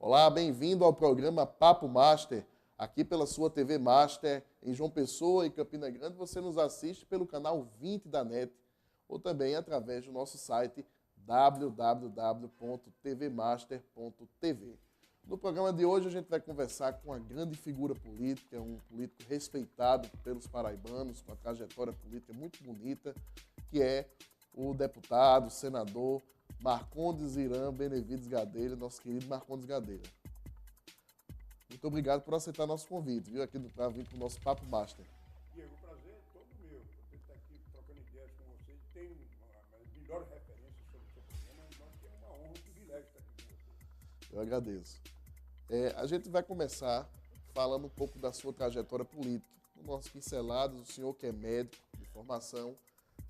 Olá, bem-vindo ao programa Papo Master, aqui pela sua TV Master, em João Pessoa e Campina Grande. Você nos assiste pelo canal 20 da NET, ou também através do nosso site www.tvmaster.tv. No programa de hoje a gente vai conversar com uma grande figura política, um político respeitado pelos paraibanos, com uma trajetória política muito bonita, que é o deputado, senador Marcondes Irã Benevides Gadelha, nosso querido Marcondes Gadelha. Muito obrigado por aceitar nosso convite, viu, aqui para vir para o nosso Papo Master. Diego, o prazer é todo meu. Eu estar aqui trocando ideias com você. Tem uma melhor referência sobre o seu programa, então é uma honra, um privilégio estar aqui com você. Eu agradeço. A gente vai começar falando um pouco da sua trajetória política. No nosso Pinceladas, o senhor que é médico de formação,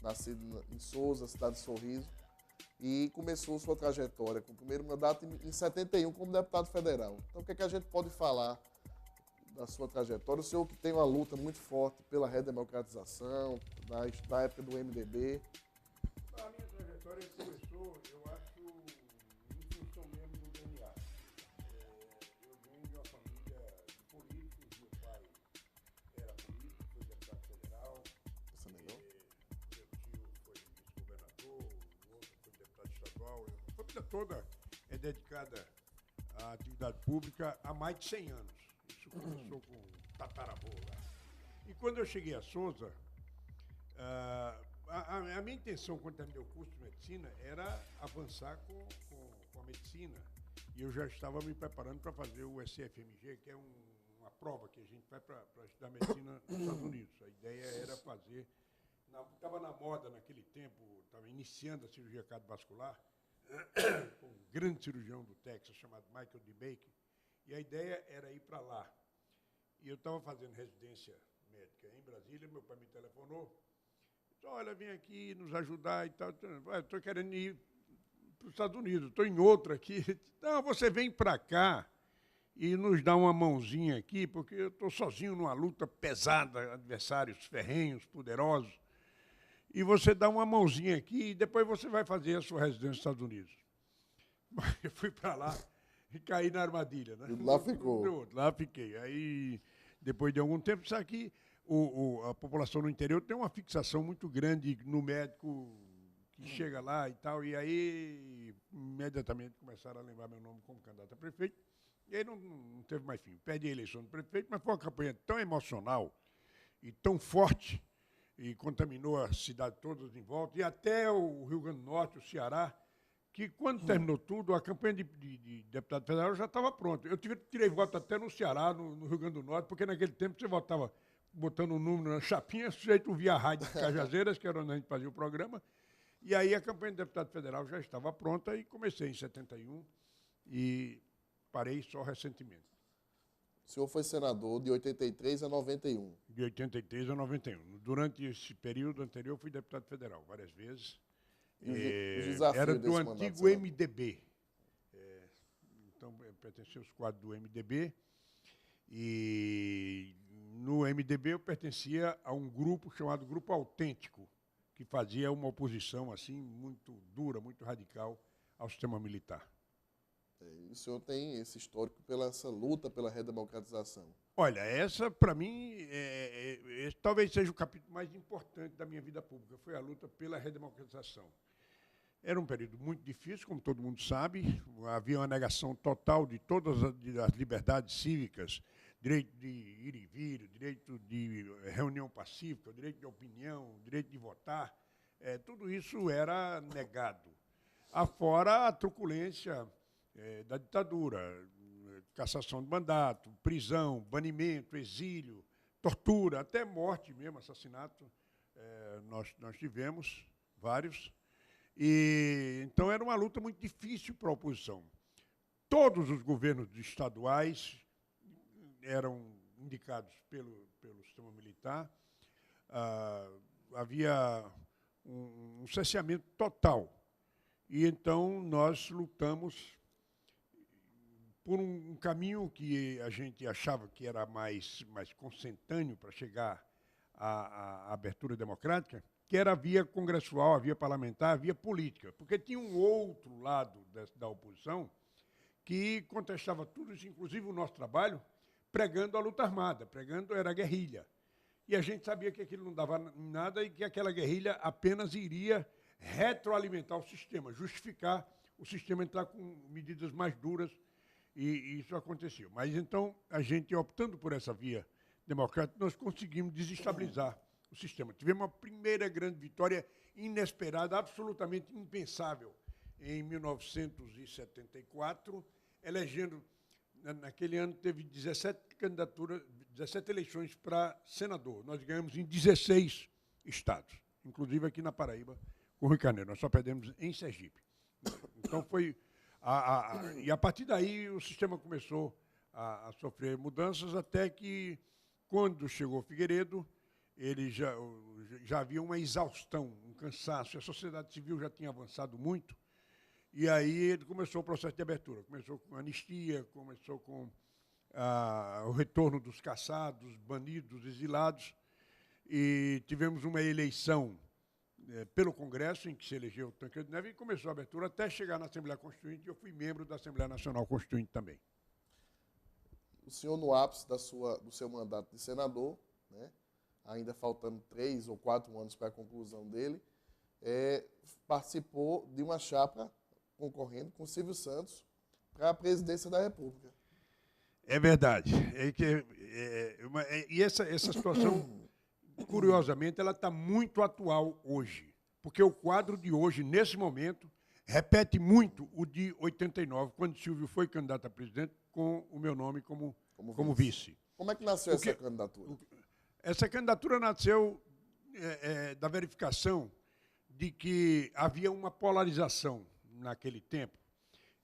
nascido em Souza, cidade de Sorriso, e começou sua trajetória com o primeiro mandato em 71 como deputado federal. Então, o que é que a gente pode falar da sua trajetória? O senhor que tem uma luta muito forte pela redemocratização, na época do MDB. A minha trajetória começou, eu acho, em função mesmo do DNA. Eu venho de uma família de políticos, meu pai era político, foi deputado federal. Essa é melhor? Meu tio foi vice-governador, o outro foi deputado estadual. A família toda é dedicada à atividade pública há mais de 100 anos. Isso começou com o tataravô lá. E quando eu cheguei a Souza, a minha intenção, quando terminei o curso de medicina, era avançar com a medicina. E eu já estava me preparando para fazer o SFMG, que é uma prova que a gente vai para estudar medicina nos Estados Unidos. A ideia era fazer... Estava na moda naquele tempo, estava iniciando a cirurgia cardiovascular, com um grande cirurgião do Texas chamado Michael D. Baker, e a ideia era ir para lá. E eu estava fazendo residência médica em Brasília, meu pai me telefonou, disse, olha, vem aqui nos ajudar e tal. Estou querendo ir para os Estados Unidos, estou em outra aqui. Não, você vem para cá e nos dá uma mãozinha aqui, porque eu estou sozinho numa luta pesada, adversários ferrenhos, poderosos, e você dá uma mãozinha aqui e depois você vai fazer a sua residência nos Estados Unidos. Eu fui para lá e caí na armadilha, né? E lá ficou. Lá fiquei. Aí, depois de algum tempo, sabe que a população no interior tem uma fixação muito grande no médico que chega lá e tal, e aí imediatamente começaram a lembrar meu nome como candidato a prefeito, e aí não teve mais fim. Perdi a eleição do prefeito, mas foi uma campanha tão emocional e tão forte, e contaminou a cidade toda em volta, e até o Rio Grande do Norte, o Ceará, que quando terminou tudo, a campanha de deputado federal já estava pronta. Eu tirei voto até no Ceará, no Rio Grande do Norte, porque naquele tempo você votava botando um número na chapinha, o sujeito via a rádio de Cajazeiras, que era onde a gente fazia o programa, e aí a campanha de deputado federal já estava pronta e comecei em 71 e parei só recentemente. O senhor foi senador de 83 a 91. De 83 a 91. Durante esse período anterior, fui deputado federal várias vezes. Era do antigo MDB. Então, eu pertencia aos quadros do MDB. E no MDB eu pertencia a um grupo chamado Grupo Autêntico, que fazia uma oposição assim muito dura, muito radical ao sistema militar. E o senhor tem esse histórico pela essa luta pela redemocratização. Olha, essa, para mim, talvez seja o capítulo mais importante da minha vida pública, foi a luta pela redemocratização. Era um período muito difícil, como todo mundo sabe, havia uma negação total de todas as liberdades cívicas, direito de ir e vir, direito de reunião pacífica, direito de opinião, direito de votar, tudo isso era negado. Afora a truculência da ditadura, cassação de mandato, prisão, banimento, exílio, tortura, até morte mesmo, assassinato, nós tivemos vários. E, então era uma luta muito difícil para a oposição. Todos os governos estaduais eram indicados pelo sistema militar, havia um cerceamento total. E então nós lutamos por um caminho que a gente achava que era mais consentâneo para chegar à abertura democrática, que era a via congressual, a via parlamentar, a via política. Porque tinha um outro lado da oposição que contestava tudo isso, inclusive o nosso trabalho, pregando a luta armada, era a guerrilha. E a gente sabia que aquilo não dava nada e que aquela guerrilha apenas iria retroalimentar o sistema, justificar o sistema entrar com medidas mais duras, e isso aconteceu. Mas então, a gente, optando por essa via democrática, nós conseguimos desestabilizar o sistema. Tivemos uma primeira grande vitória inesperada, absolutamente impensável, em 1974, elegendo, naquele ano teve 17 eleições para senador. Nós ganhamos em 16 estados, inclusive aqui na Paraíba, com o Rio de Janeiro. Nós só perdemos em Sergipe. Então foi... e a partir daí o sistema começou a sofrer mudanças, até que, quando chegou Figueiredo, ele já havia uma exaustão, um cansaço, a sociedade civil já tinha avançado muito, e aí ele começou o processo de abertura. Começou com anistia, começou com o retorno dos caçados, banidos, exilados, e tivemos uma eleição pelo Congresso, em que se elegeu o Tancredo Neves, e começou a abertura até chegar na Assembleia Constituinte, e eu fui membro da Assembleia Nacional Constituinte também. O senhor, no ápice do seu mandato de senador, né, ainda faltando 3 ou 4 anos para a conclusão dele, participou de uma chapa concorrendo com Silvio Santos para a presidência da República. É verdade. E essa situação, curiosamente, ela está muito atual hoje, porque o quadro de hoje, nesse momento, repete muito o de 89, quando Silvio foi candidato a presidente, com o meu nome como vice. Como é que nasceu essa candidatura? Essa candidatura nasceu da verificação de que havia uma polarização, naquele tempo,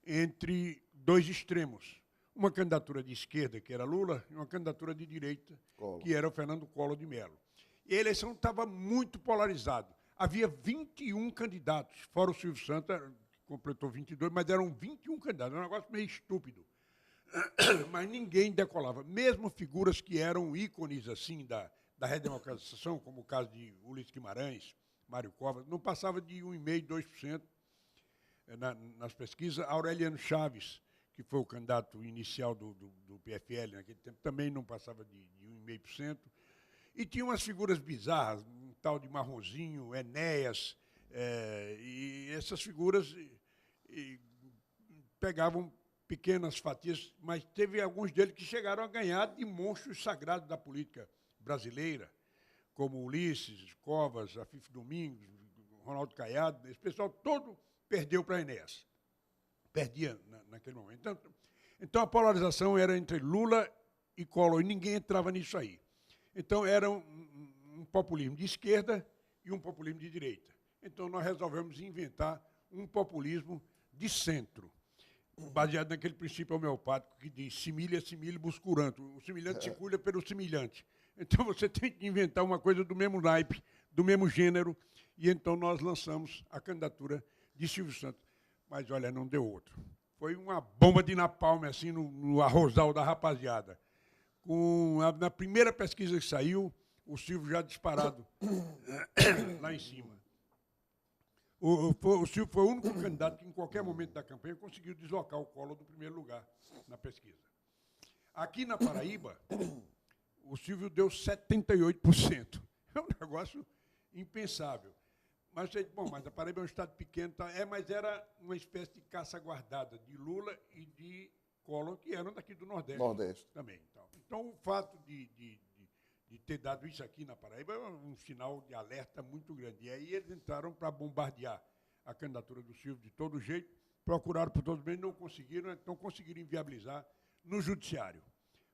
entre dois extremos. Uma candidatura de esquerda, que era Lula, e uma candidatura de direita, que era o Fernando Collor de Mello. E a eleição estava muito polarizada. Havia 21 candidatos, fora o Silvio Santos, que completou 22, mas eram 21 candidatos. Era um negócio meio estúpido. Mas ninguém decolava. Mesmo figuras que eram ícones assim da redemocratização, como o caso de Ulisses Guimarães, Mário Covas, não passava de 1,5%, 2% nas pesquisas. Aureliano Chaves, que foi o candidato inicial do PFL naquele tempo, também não passava de 1,5%. E tinha umas figuras bizarras, um tal de Marronzinho, Enéas, e essas figuras pegavam pequenas fatias, mas teve alguns deles que chegaram a ganhar de monstros sagrados da política brasileira, como Ulisses, Covas, Afif Domingos, Ronaldo Caiado. Esse pessoal todo perdeu para Enéas. Perdia naquele momento. Então, a polarização era entre Lula e Collor, e ninguém entrava nisso aí. Então, era um populismo de esquerda e um populismo de direita. Então, nós resolvemos inventar um populismo de centro, baseado naquele princípio homeopático que diz similia similibus curantur. O semelhante se cura pelo semelhante. Então, você tem que inventar uma coisa do mesmo naipe, do mesmo gênero, e então nós lançamos a candidatura de Silvio Santos. Mas, olha, não deu outro. Foi uma bomba de napalm, assim, no arrozal da rapaziada. Na primeira pesquisa que saiu, o Silvio já disparado lá em cima. O Silvio foi o único candidato que, em qualquer momento da campanha, conseguiu deslocar o Collor do primeiro lugar na pesquisa. Aqui na Paraíba, o Silvio deu 78%. É um negócio impensável. Mas a Paraíba é um estado pequeno, tá? Mas era uma espécie de caça guardada de Lula e de Collor, que eram daqui do Nordeste. Também. Então, o fato de ter dado isso aqui na Paraíba é um sinal de alerta muito grande. E aí eles entraram para bombardear a candidatura do Silvio de todo jeito, procuraram por todos os meios, não conseguiram, então conseguiram inviabilizar no judiciário.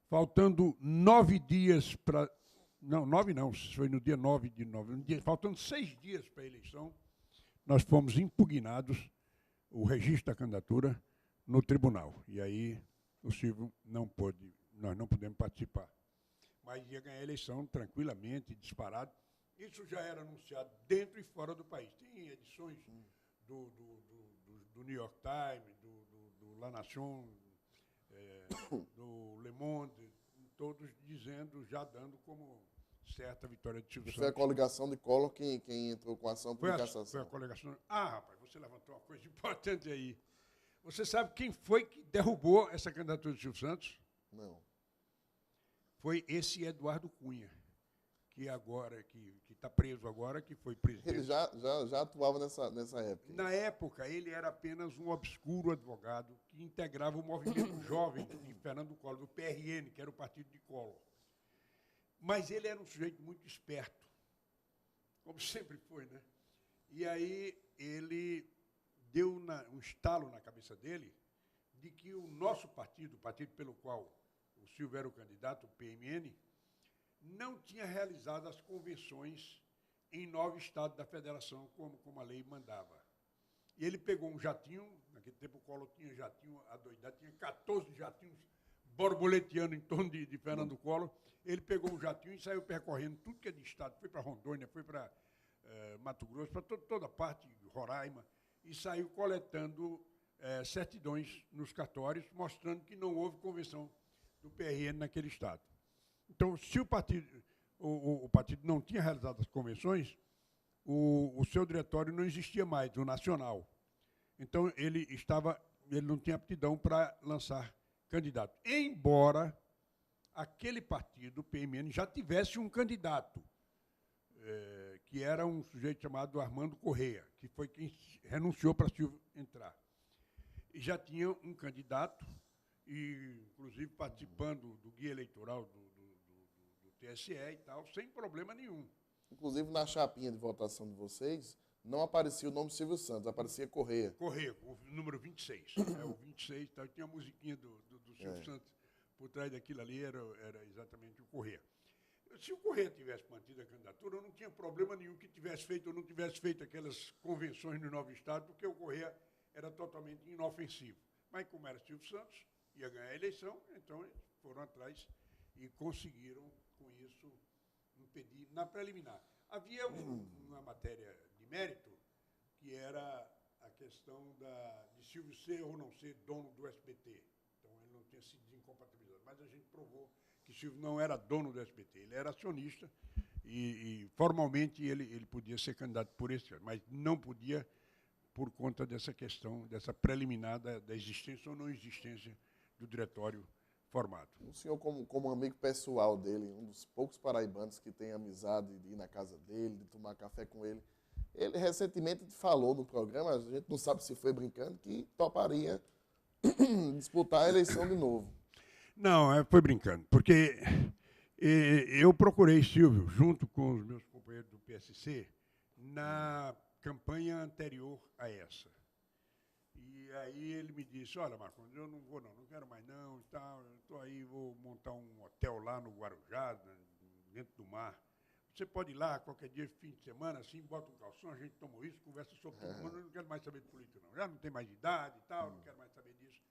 Faltando 9 dias para... Não, 9 não, foi no dia 9 de novembro. Faltando 6 dias para a eleição, nós fomos impugnados o registro da candidatura no tribunal. E aí o Silvio não pôde, nós não pudemos participar. Mas ia ganhar a eleição tranquilamente, disparado. Isso já era anunciado dentro e fora do país. Tem edições do New York Times, do La Nation, do Le Monde, todos dizendo, já dando como certa vitória de Silvio Santos. Foi a coligação de Collor quem entrou com a ação por cassação. Foi a coligação. Ah, rapaz, você levantou uma coisa importante aí. Você sabe quem foi que derrubou essa candidatura do Silvio Santos? Não. Foi esse Eduardo Cunha, que está preso agora, que foi presidente. Ele já atuava nessa época. Na época, ele era apenas um obscuro advogado que integrava o movimento jovem de Fernando Collor, do PRN, que era o partido de Collor. Mas ele era um sujeito muito esperto, como sempre foi, né? E aí ele deu um estalo na cabeça dele de que o nosso partido, o partido pelo qual o Silvio era o candidato, o PMN, não tinha realizado as convenções em 9 estados da federação, como a lei mandava. E ele pegou um jatinho, naquele tempo o Collor tinha jatinho adoidado, tinha 14 jatinhos borboleteando em torno de Fernando Collor. Ele pegou um jatinho e saiu percorrendo tudo que é de estado, foi para Rondônia, foi para Mato Grosso, para toda parte, Roraima, e saiu coletando certidões nos cartórios, mostrando que não houve convenção do PRN naquele estado. Então, se o partido não tinha realizado as convenções, o seu diretório não existia mais, o nacional. Então, ele não tinha aptidão para lançar candidato. Embora aquele partido, o PMN, já tivesse um candidato, que era um sujeito chamado Armando Correia, que foi quem renunciou para Silvio entrar. E já tinha um candidato, e inclusive participando do guia eleitoral do TSE e tal, sem problema nenhum. Inclusive, na chapinha de votação de vocês, não aparecia o nome do Silvio Santos, aparecia Correia. Correia, o número 26. O 26, tá, tinha a musiquinha do Silvio Santos por trás daquilo ali, era exatamente o Correia. Se o Correia tivesse mantido a candidatura, eu não tinha problema nenhum que tivesse feito ou não tivesse feito aquelas convenções no novo estado, porque o Correia era totalmente inofensivo. Mas como era Silvio Santos, ia ganhar a eleição, então eles foram atrás e conseguiram, com isso, impedir na preliminar. Havia uma matéria de mérito, que era a questão de Silvio ser ou não ser dono do SBT. Então, ele não tinha sido desincompatibilizado. Mas a gente provou que Silvio não era dono do SBT, ele era acionista e formalmente, ele podia ser candidato por esse ano, mas não podia por conta dessa questão, dessa preliminar da existência ou não existência do diretório formado. O senhor, como amigo pessoal dele, um dos poucos paraibanos que tem amizade de ir na casa dele, de tomar café com ele, ele recentemente falou no programa, a gente não sabe se foi brincando, que toparia disputar a eleição de novo. Não, foi brincando, porque eu procurei Silvio, junto com os meus companheiros do PSC, na campanha anterior a essa. E aí ele me disse, olha, Marcos, eu não vou não quero mais não, e tal, eu estou aí, vou montar um hotel lá no Guarujá, dentro do mar. Você pode ir lá qualquer dia, fim de semana, assim, bota um calção, a gente toma isso, conversa sobre tudo, mas eu não quero mais saber de política não. Já não tem mais idade e tal, não quero mais saber disso.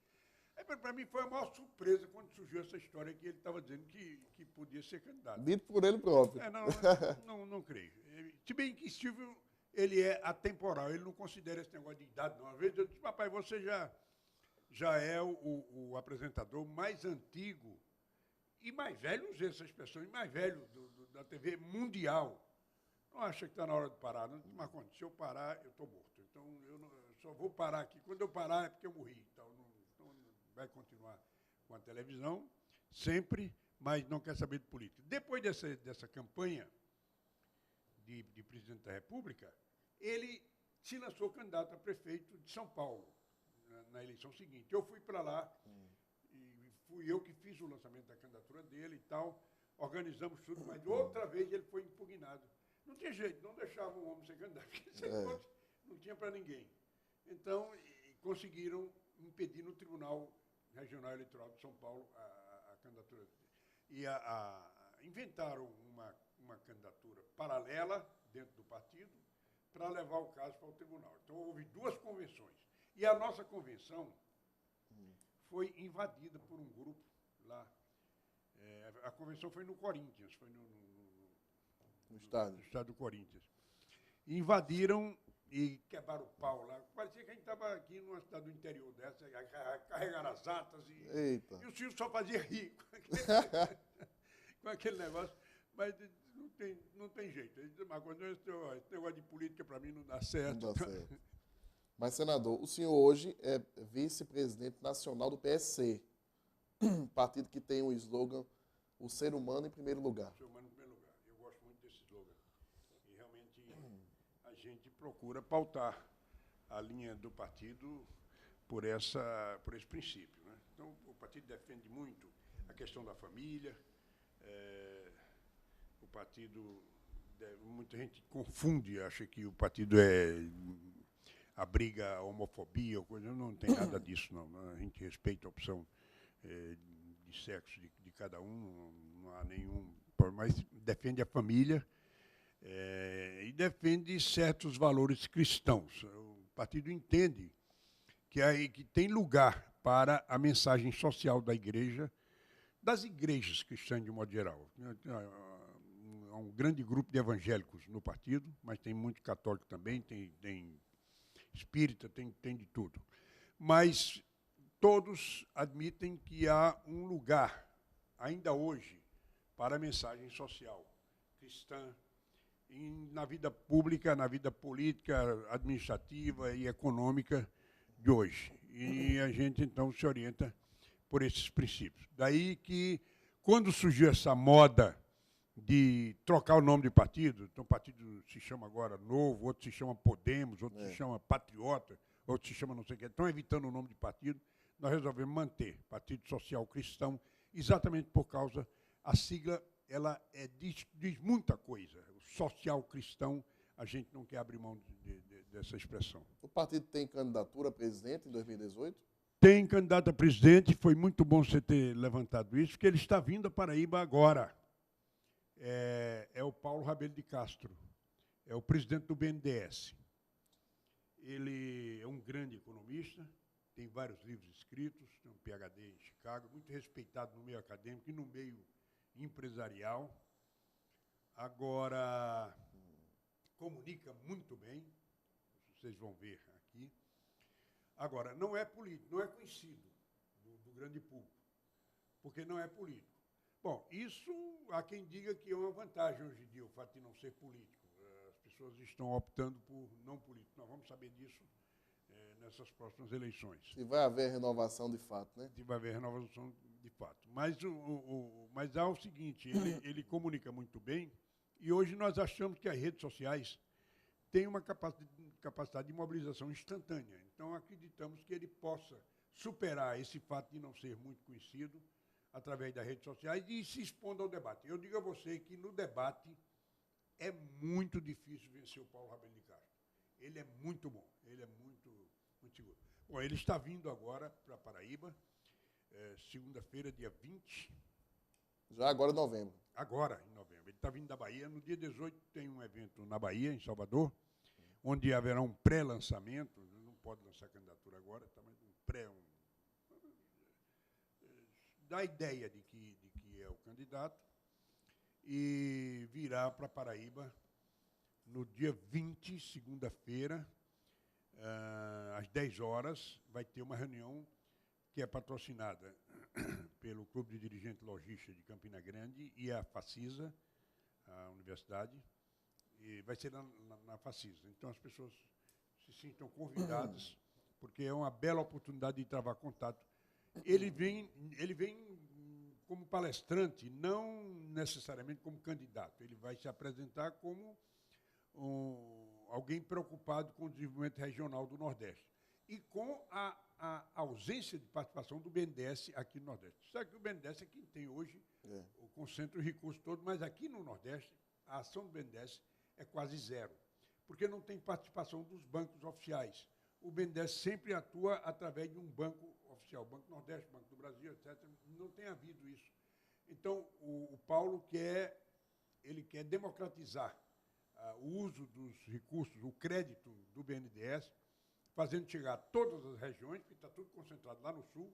Para mim foi a maior surpresa quando surgiu essa história que ele estava dizendo que podia ser candidato. Dito por ele próprio. Não creio. Se bem que Silvio, ele é atemporal, ele não considera esse negócio de idade, não. Às vezes eu disse, papai, você já é o apresentador mais antigo e mais velho, não usei essa expressão, e mais velho da TV mundial. Não acha que está na hora de parar, não? Mas se eu parar, eu estou morto. Então, eu só vou parar aqui. Quando eu parar é porque eu morri. Então, vai continuar com a televisão, sempre, mas não quer saber de política. Depois dessa campanha de presidente da República, ele se lançou candidato a prefeito de São Paulo, na eleição seguinte. Eu fui para lá, e fui eu que fiz o lançamento da candidatura dele e tal, organizamos tudo, mas outra vez ele foi impugnado. Não tinha jeito, não deixava o homem ser candidato, porque não tinha para ninguém. Então, conseguiram impedir no Tribunal Regional Eleitoral de São Paulo a candidatura dele. E inventaram uma candidatura paralela dentro do partido para levar o caso para o tribunal. Então, houve 2 convenções. E a nossa convenção foi invadida por um grupo lá. A convenção foi no Corinthians, foi no estado do Corinthians. Invadiram e quebraram o pau lá. Parecia que a gente estava aqui numa cidade do interior dessa, carregaram as atas e o Silvio só fazia rir com aquele negócio. Mas não tem jeito. Mas quando esse negócio de política, para mim, não dá certo. Não dá certo. Mas, senador, o senhor hoje é vice-presidente nacional do PSC, partido que tem o slogan "O ser humano em primeiro lugar". O ser humano em primeiro lugar. Eu gosto muito desse slogan. E realmente a gente procura pautar a linha do partido por esse princípio, né? Então, o partido defende muito a questão da família. O partido, muita gente confunde, acha que o partido abriga a homofobia ou coisa. Não tem nada disso, não. A gente respeita a opção de sexo de cada um, não há nenhum, mas defende a família e defende certos valores cristãos. O partido entende que tem lugar para a mensagem social da igreja, das igrejas cristãs de um modo geral. Há um grande grupo de evangélicos no partido, mas tem muito católico também, tem espírita, tem de tudo. Mas todos admitem que há um lugar, ainda hoje, para a mensagem social cristã, na vida pública, na vida política, administrativa e econômica de hoje. E a gente, então, se orienta por esses princípios. Daí que, quando surgiu essa moda de trocar o nome de partido, então o partido se chama agora Novo, outro se chama Podemos, outro se chama Patriota, outro se chama não sei o que, estão evitando o nome de partido, nós resolvemos manter Partido Social Cristão, exatamente por causa, a sigla, ela diz muita coisa. O social cristão, a gente não quer abrir mão dessa expressão. O partido tem candidatura a presidente em 2018? Tem candidato a presidente, foi muito bom você ter levantado isso, porque ele está vindo a Paraíba agora. É o Paulo Rabelo de Castro, é o presidente do BNDES. Ele é um grande economista, tem vários livros escritos, tem um PhD em Chicago, muito respeitado no meio acadêmico e no meio empresarial. Agora, comunica muito bem, vocês vão ver aqui. Agora, não é político, não é conhecido do grande público, porque não é político. Bom, isso há quem diga que é uma vantagem hoje em dia, o fato de não ser político. As pessoas estão optando por não político. Nós vamos saber disso nessas próximas eleições. Se vai haver renovação de fato, né? Se vai haver renovação de fato. Mas, mas há o seguinte, ele comunica muito bem, e hoje nós achamos que as redes sociais têm uma capacidade de mobilização instantânea. Então, acreditamos que ele possa superar esse fato de não ser muito conhecido através das redes sociais e se expondo ao debate. Eu digo a você que no debate é muito difícil vencer o Paulo Rabelo de Castro. Ele é muito bom, ele é muito seguro. Bom, ele está vindo agora para Paraíba, segunda-feira, dia 20. Já agora em novembro. Agora, em novembro. Ele está vindo da Bahia. No dia 18 tem um evento na Bahia, em Salvador, onde haverá um pré-lançamento. Não pode lançar candidatura agora, tá, mas um pré... dá a ideia de que é o candidato, e virá para Paraíba no dia 20, segunda-feira, às 10 horas, vai ter uma reunião que é patrocinada pelo Clube de Dirigentes Lojistas de Campina Grande e a Facisa, a universidade, e vai ser na Facisa. Então, as pessoas se sintam convidadas, porque é uma bela oportunidade de travar contato. Ele vem como palestrante, não necessariamente como candidato. Ele vai se apresentar como alguém preocupado com o desenvolvimento regional do Nordeste e com a ausência de participação do BNDES aqui no Nordeste. Sabe que o BNDES é quem tem hoje o concentra os recursos todos, mas aqui no Nordeste a ação do BNDES é quase zero, porque não tem participação dos bancos oficiais. O BNDES sempre atua através de um banco oficial, Banco Nordeste, Banco do Brasil, etc. Não tem havido isso. Então, o Paulo quer democratizar o uso dos recursos, o crédito do BNDES, fazendo chegar a todas as regiões, porque está tudo concentrado lá no Sul.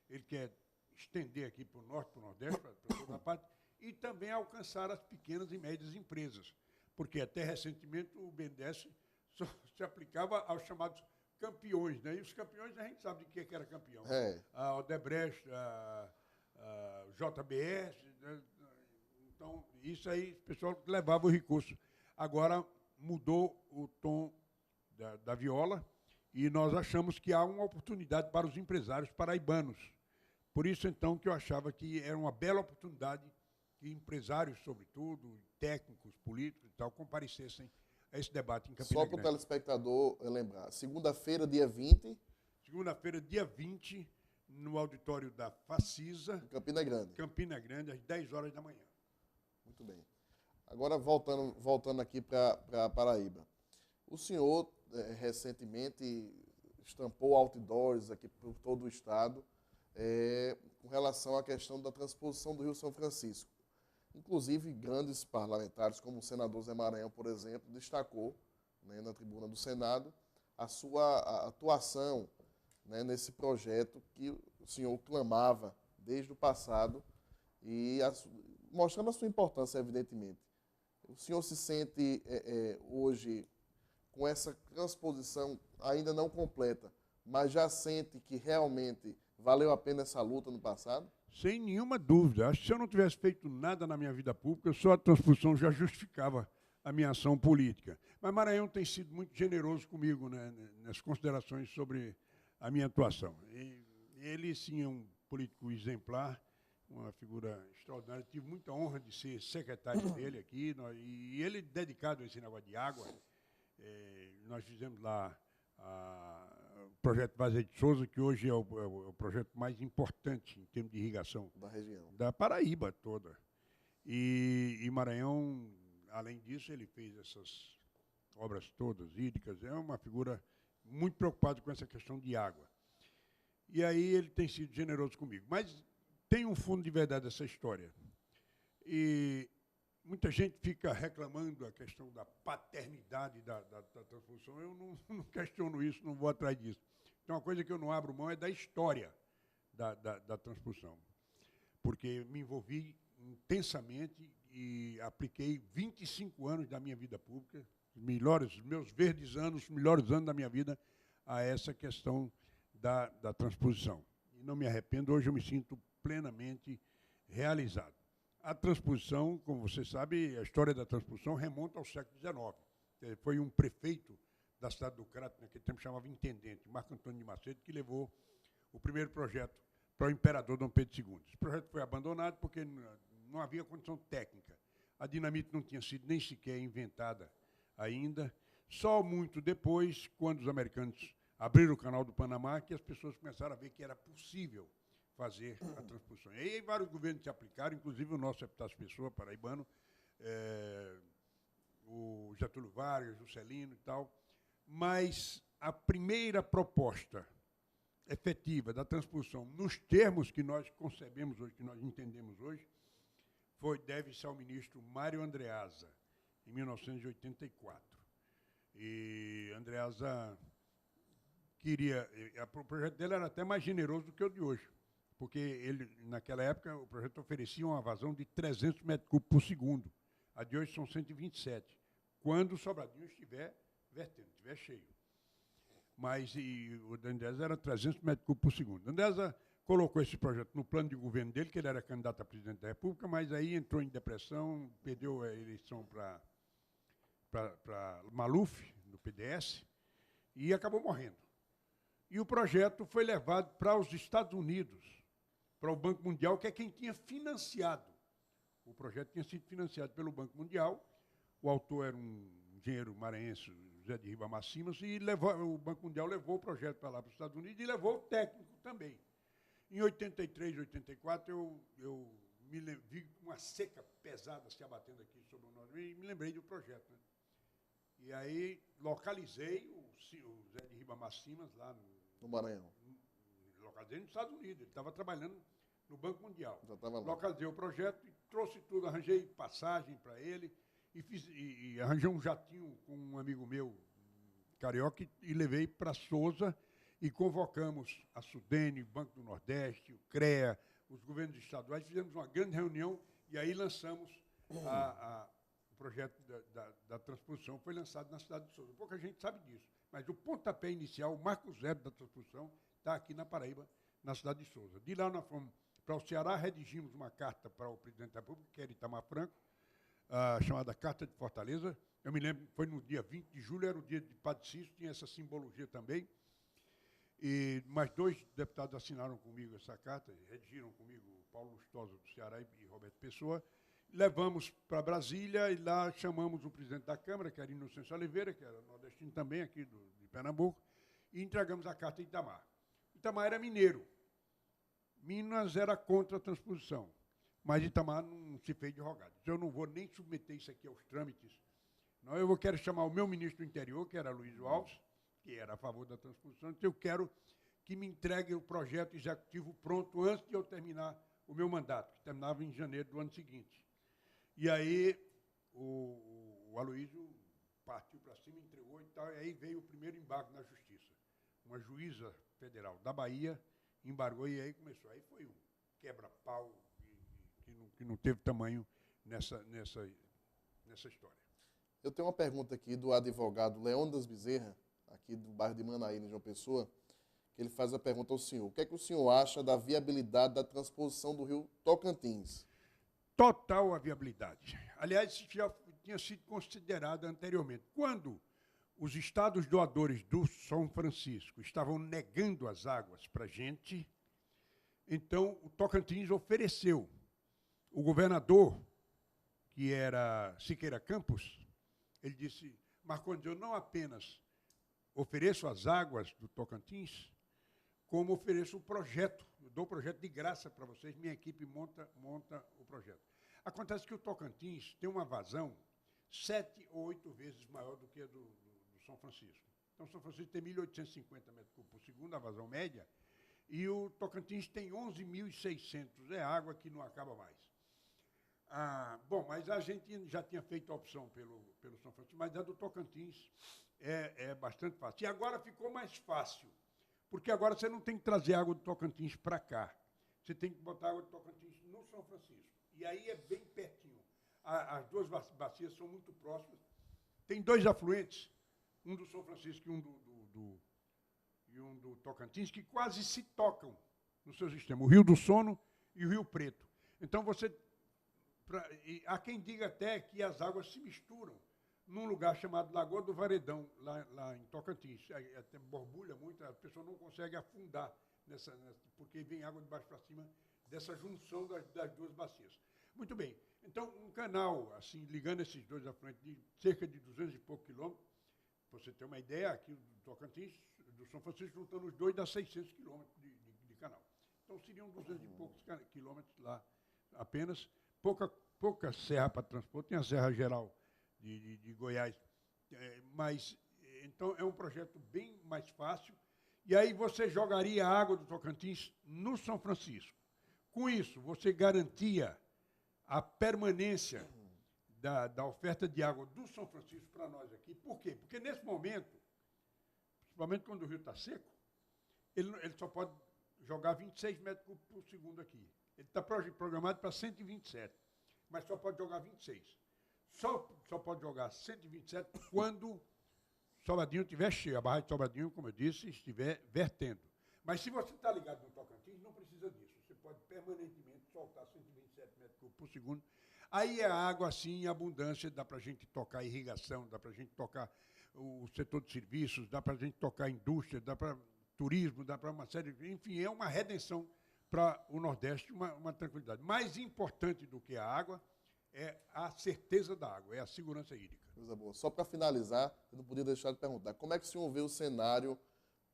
Ele quer estender aqui para o Norte, para o Nordeste, para toda a parte, e também alcançar as pequenas e médias empresas, porque até recentemente o BNDES só se aplicava aos chamados campeões, né? E os campeões, a gente sabe de que era campeão. A Odebrecht, a JBS, né? Então, isso aí, o pessoal levava o recurso. Agora mudou o tom da viola E nós achamos que há uma oportunidade para os empresários paraibanos. Por isso, então, que eu achava que era uma bela oportunidade que empresários, sobretudo, técnicos, políticos e tal, comparecessem a esse debate em Campina Só para o Grande. telespectador lembrar, segunda-feira, dia 20, Segunda-feira, dia 20, no auditório da Facisa, em Campina Grande. Campina Grande, às 10 horas da manhã. Muito bem. Agora, voltando aqui para Paraíba. O senhor, recentemente, estampou outdoors aqui por todo o estado com relação à questão da transposição do Rio São Francisco. Inclusive, grandes parlamentares, como o senador Zé Maranhão, por exemplo, destacou, né, na tribuna do Senado a sua atuação, né, nesse projeto que o senhor clamava desde o passado e mostrando a sua importância, evidentemente. O senhor se sente hoje com essa transposição ainda não completa, mas já sente que realmente valeu a pena essa luta no passado? Sem nenhuma dúvida. Acho que se eu não tivesse feito nada na minha vida pública, só a transposição já justificava a minha ação política. Mas Maranhão tem sido muito generoso comigo, né, nas considerações sobre a minha atuação. Ele, sim, é um político exemplar, uma figura extraordinária. Tive muita honra de ser secretário dele aqui, e ele dedicado a esse negócio de água. Nós fizemos lá o projeto Vazia de Souza, que hoje é o projeto mais importante em termos de irrigação Da região. da Paraíba toda. E Maranhão, além disso, ele fez essas obras todas hídricas. É uma figura muito preocupada com essa questão de água. E aí ele tem sido generoso comigo. Mas tem um fundo de verdade essa história. E muita gente fica reclamando a questão da paternidade da transposição. Eu não questiono isso, não vou atrás disso. Então, uma coisa que eu não abro mão é da história da transposição. Porque me envolvi intensamente e apliquei 25 anos da minha vida pública, meus verdes anos, melhores anos da minha vida, a essa questão da transposição. E não me arrependo, hoje eu me sinto plenamente realizado. A transposição, como você sabe, a história da transposição remonta ao século XIX. Foi um prefeito da cidade do Crato, naquele tempo chamava intendente, Marco Antônio de Macedo, que levou o primeiro projeto para o imperador Dom Pedro II. Esse projeto foi abandonado porque não havia condição técnica. A dinamite não tinha sido nem sequer inventada ainda. Só muito depois, quando os americanos abriram o canal do Panamá, que as pessoas começaram a ver que era possível fazer a transposição. E aí vários governos se aplicaram, inclusive o nosso Epitácio Pessoa, paraibano, o Getúlio Vargas, o Celino e tal. Mas a primeira proposta efetiva da transposição, nos termos que nós concebemos hoje, que nós entendemos hoje, deve-se ao ministro Mário Andreasa, em 1984. E Andreasa queria... O projeto dele era até mais generoso do que o de hoje, porque ele, naquela época, o projeto oferecia uma vazão de 300 metros cúbicos por segundo. A de hoje são 127, quando o Sobradinho estiver vertendo, estiver cheio. Mas o da Andreasa era 300 metros cúbicos por segundo. Andreasa colocou esse projeto no plano de governo dele, que ele era candidato a presidente da República, mas aí entrou em depressão, perdeu a eleição para Maluf, do PDS, e acabou morrendo. E o projeto foi levado para os Estados Unidos, para o Banco Mundial, que é quem tinha financiado. O projeto tinha sido financiado pelo Banco Mundial, o autor era um engenheiro maranhense, José de Ribamar Simas, e o Banco Mundial levou o projeto para lá, para os Estados Unidos, e levou o técnico também. Em 83, 84, eu me vi uma seca pesada se abatendo aqui sobre o norte, e me lembrei do projeto. Né? E aí localizei o Zé de Ribamar Simas lá no Maranhão. Localizei nos Estados Unidos, ele estava trabalhando no Banco Mundial. Já estava lá. Localizei o projeto e trouxe tudo, arranjei passagem para ele e arranjei um jatinho com um amigo meu, carioca, e levei para Sousa e convocamos a Sudene, o Banco do Nordeste, o CREA, os governos estaduais, fizemos uma grande reunião e aí lançamos o projeto da transposição. Foi lançado na cidade de Sousa. Pouca gente sabe disso, mas o pontapé inicial, o marco zero da transposição, está aqui na Paraíba, na cidade de Sousa. De lá nós fomos para o Ceará, redigimos uma carta para o presidente da República, que era Itamar Franco, chamada Carta de Fortaleza. Eu me lembro, foi no dia 20 de julho, era o dia de Padre Cícero, tinha essa simbologia também. E mais 2 deputados assinaram comigo essa carta, redigiram comigo, Paulo Lustosa, do Ceará, e Roberto Pessoa. Levamos para Brasília e lá chamamos o presidente da Câmara, que era Inocêncio Oliveira, que era nordestino também, aqui de Pernambuco, e entregamos a carta em Itamar. Itamar era mineiro. Minas era contra a transposição, mas Itamar não se fez de rogado. Eu não vou nem submeter isso aqui aos trâmites. Não, eu quero chamar o meu ministro do interior, que era Luiz Alves, que era a favor da transposição, então eu quero que me entregue o projeto executivo pronto antes de eu terminar o meu mandato, que terminava em janeiro do ano seguinte. E aí o Aloysio partiu para cima, entregou e tal, e aí veio o primeiro embargo na Justiça. Uma juíza federal da Bahia embargou e aí começou. Aí foi um quebra-pau que não teve tamanho nessa história. Eu tenho uma pergunta aqui do advogado Leônidas Bezerra, aqui do bairro de Manaíra, em João Pessoa, que ele faz a pergunta ao senhor. O que é que o senhor acha da viabilidade da transposição do rio Tocantins? Total a viabilidade. Aliás, isso já tinha sido considerado anteriormente. Quando os estados doadores do São Francisco estavam negando as águas para a gente, então o Tocantins ofereceu. O governador, que era Siqueira Campos, ele disse, Marcondes, eu não apenas ofereço as águas do Tocantins, como ofereço o projeto. Eu dou o projeto de graça para vocês, minha equipe monta o projeto. Acontece que o Tocantins tem uma vazão 7 ou 8 vezes maior do que a do São Francisco. Então, São Francisco tem 1.850 metros cúbicos por segundo, a vazão média, e o Tocantins tem 11.600. É água que não acaba mais. Bom, mas a gente já tinha feito a opção pelo São Francisco, mas a do Tocantins é bastante fácil. E agora ficou mais fácil, porque agora você não tem que trazer água do Tocantins para cá. Você tem que botar água do Tocantins no São Francisco. E aí é bem pertinho. As duas bacias são muito próximas. Tem 2 afluentes, um do São Francisco e um do Tocantins, que quase se tocam no seu sistema. O Rio do Sono e o Rio Preto. Então, há quem diga até que as águas se misturam num lugar chamado Lagoa do Varedão, lá em Tocantins. Até borbulha muito, a pessoa não consegue afundar, porque vem água de baixo para cima dessa junção das duas bacias. Muito bem. Então, um canal, assim, ligando esses 2 afluentes de cerca de 200 e poucos quilômetros, para você ter uma ideia, aqui do Tocantins, do São Francisco, juntando os 2, dá 600 quilômetros de canal. Então, seriam 200 e poucos quilômetros lá apenas. Pouca serra para transporte, tem a Serra Geral de Goiás. Mas, então, é um projeto bem mais fácil. E aí você jogaria a água do Tocantins no São Francisco. Com isso, você garantia a permanência da oferta de água do São Francisco para nós aqui. Por quê? Porque, nesse momento, principalmente quando o rio está seco, ele só pode jogar 26 metros cúbicos por segundo aqui. Ele está programado para 127, mas só pode jogar 26. Só pode jogar 127 quando Sobradinho estiver cheio, a barragem de Sobradinho, como eu disse, estiver vertendo. Mas se você está ligado no Tocantins, não precisa disso. Você pode permanentemente soltar 127 metros cúbicos por segundo. Aí é água, assim, em abundância, dá para a gente tocar irrigação, dá para a gente tocar o setor de serviços, dá para a gente tocar indústria, dá para turismo, dá para uma série de... Enfim, é uma redenção para o Nordeste, uma tranquilidade. Mais importante do que a água é a certeza da água, é a segurança hídrica. Coisa boa. Só para finalizar, eu não podia deixar de perguntar, como é que o senhor vê o cenário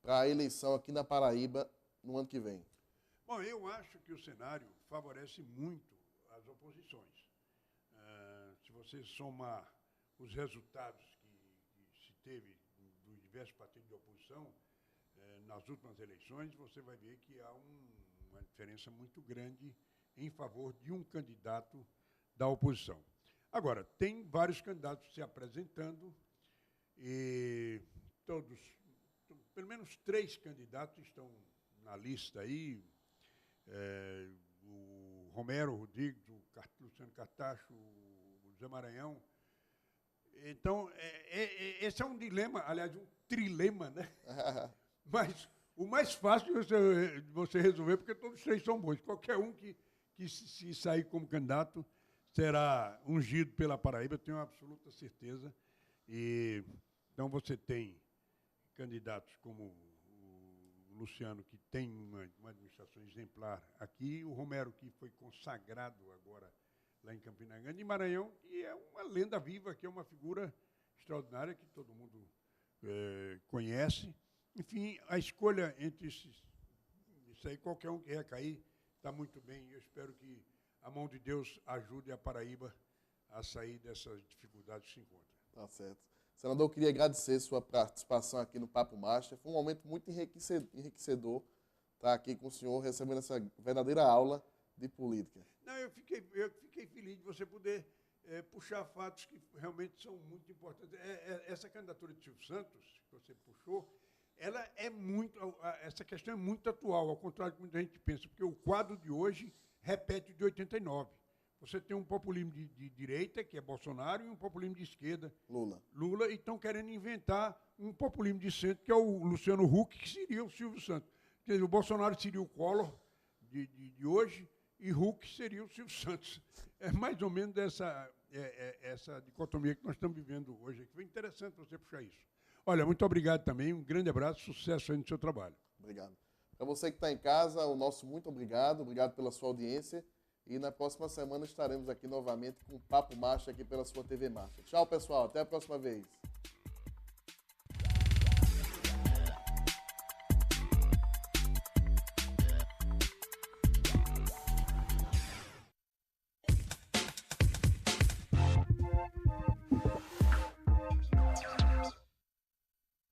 para a eleição aqui na Paraíba no ano que vem? Bom, eu acho que o cenário favorece muito as oposições. Se você somar os resultados que se teve dos diversos partidos de oposição nas últimas eleições, você vai ver que há uma diferença muito grande em favor de um candidato da oposição. Agora, tem vários candidatos se apresentando e todos, pelo menos 3 candidatos estão na lista aí, o Romero Rodrigues, o Luciano Cartacho, o Zé Maranhão. Então, esse é um dilema, aliás, um trilema, né? Mas o mais fácil é você resolver, porque todos os 3 são bons. Qualquer um que se sair como candidato será ungido pela Paraíba, eu tenho absoluta certeza. Então, você tem candidatos como o Luciano, que tem uma administração exemplar aqui, o Romero, que foi consagrado agora lá em Campina Grande, e Maranhão, que é uma lenda viva, que é uma figura extraordinária que todo mundo conhece. Enfim, a escolha entre isso aí, qualquer um que quer cair, está muito bem. Eu espero que a mão de Deus ajude a Paraíba a sair dessas dificuldades que se encontra. Tá certo. Senador, eu queria agradecer sua participação aqui no Papo Master. Foi um momento muito enriquecedor estar aqui com o senhor, recebendo essa verdadeira aula de política. Não, eu fiquei feliz de você poder puxar fatos que realmente são muito importantes. Essa candidatura de Silvio Santos, que você puxou, essa questão é muito atual, ao contrário do que muita gente pensa, porque o quadro de hoje repete o de 89. Você tem um populismo de direita, que é Bolsonaro, e um populismo de esquerda, Lula, e estão querendo inventar um populismo de centro, que é o Luciano Huck, que seria o Silvio Santos. Quer dizer, o Bolsonaro seria o Collor de hoje, e Huck seria o Silvio Santos. É mais ou menos essa dicotomia que nós estamos vivendo hoje. Foi interessante você puxar isso. Olha, muito obrigado também, um grande abraço, sucesso aí no seu trabalho. Obrigado. Para você que está em casa, o nosso muito obrigado pela sua audiência. E na próxima semana estaremos aqui novamente com o Papo Master aqui pela sua TV Master. Tchau, pessoal. Até a próxima vez.